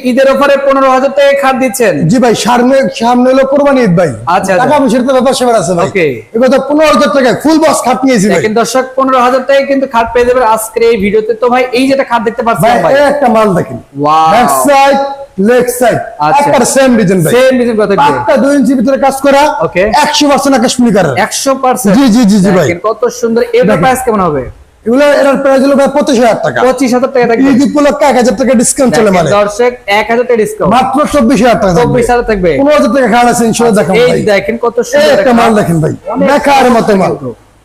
ঈদের অফারে 15,000 টাকা খাট দিচ্ছেন। জি ভাই, সামনে হলো কোরবানি ঈদ ভাই। আচ্ছা, টাকা পয়সার তো ব্যাপার সেবার আছে ভাই। ওকে, এবার তো 15,000 টাকা ফুল বক্স খাট নিয়েছি ভাই। দেখেন দর্শক, 15,000 টাকায় কিন্তু খাট পেয়ে যাবেন আজকের এই ভিডিওতে। তো ভাই এই যেটা খাট দেখতে পাচ্ছেন ভাই, এই একটা মাল দেখেন, wow, back side leg side আচ্ছা, একটা সেম ডিজাইন ভাই, সেম ডিজাইন কত থাকবে? পাক্কা 2 ইঞ্চি ভিতরে কাজ করা, ওকে, 100% আকাশমণি কালার, 100%। জি জি জি জি ভাই, দেখেন কত সুন্দর। এর প্রাইস কেমন হবে? এগুলো এর প্রাইস হলো ভাই 25,000 টাকা। 25,000 টাকা থাকবে। ঈদ উপলক্ষে 1,000 টাকা ডিসকাউন্ট চলে মানে দর্শক, 1,000 টাকা ডিসকাউন্ট, মাত্র 24,000 টাকা, 24,000 থাকবে। 15,000 টাকা খাট আছে ইনশাআল্লাহ। দেখেন এই ভাই, দেখেন কত এই সুন্দর একটা মাল দেখেন ভাই, দেখার মতো মাল,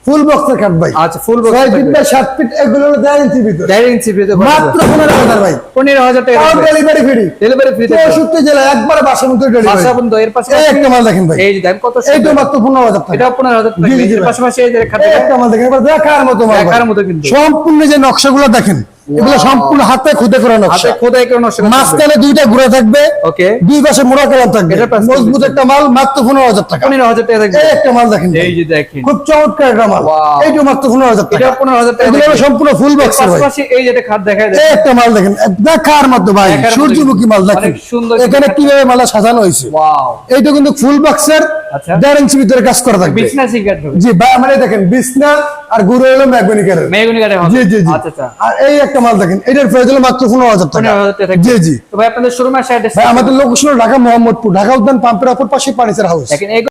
ফুল বক্সের খাট ভাই। আচ্ছা, full box 6 feet by 7 feet, এগুলো হলো 1.5 ইঞ্চি ভিতরে, 1.5 ইঞ্চি ভিতরে মাত্র 15,000 ভাই। 15,000 টাকা আর থাকবে। ডেলিভারি ফ্রি, ডেলিভারি ফ্রি থাকবে। 64 জেলা একবারে বাসার মধ্যে ডেলিভারি। বাসা বন্ধ। এর পাশে এই একটা মাল দেখেন ভাই, এই যে দেখেন কত এইটা সুন্দর। মাত্র 15,000 টাকা। এটা 15,000 টাকা। জি, জি, এর ভাই। পাশাপাশি এই যে খাট এই একটা মাল দেখেন, এবার দেখার মতো মাল ভাই। দেখার মতো কিন্তু। সম্পূর্ণ যে নকশাগুলো দেখেন, এগুলো সম্পূর্ণ হাতে খুদে করা হাতে নকশা। খোদাই করে নকশা করা থাকবে। মাঝখানে দুইটা ঘুরে থাকবে, ওকে, দুই পাশে মোড়া করা থাকবে, এটার price মজবুত কত? একটা মাল, মাত্র 15,000 টাকা। 15,000 টাকা থাকবে। এই একটা মাল দেখেন ভাই, এই যে দেখেন, খুব চমৎকার একটা মাল, Wow. এইটা মাত্র 15,000 টাকা। এটা 15,000 টাকা এগুলো হলো থাকবে। সম্পূর্ণ ফুল এর বক্স ভাই। পাশাপাশি এই যেটা খাট দেখায় এই একটা মাল দেখেন, দেখার মতো ভাই, দেখার মতো সূর্যমুখী মাল দেখেন, অনেক সুন্দর। এখানে কিভাবে মালা সাজানো হয়েছে। ওয়াও, এইটা কিন্তু ফুল বক্সের আচ্ছা, 1.5 ইঞ্চি ভিতরে কাজ করা থাকবে। বিছনা সিগারেট হবে। জি ভাই, মানে দেখেন বিছনা আর গুঁড়ো হলো ম্যাগনিকারের। মেগুনি কাটে হবে। জি জি জি। আচ্ছা আচ্ছা, আর এই একটা মাল দেখেন, এটার প্রাইস হলো মাত্র 15,000 টাকা। 15,000 টাকা থাকবে। জি জি তো ভাই আপনাদের শোরুমের অ্যাড্রেস ভাই, আমাদের লোকেশন ঢাকা মোহাম্মদপুর, ঢাকা উদ্যান পাম্পের অপর পাশে ফার্নিচার হাউস। দেখেন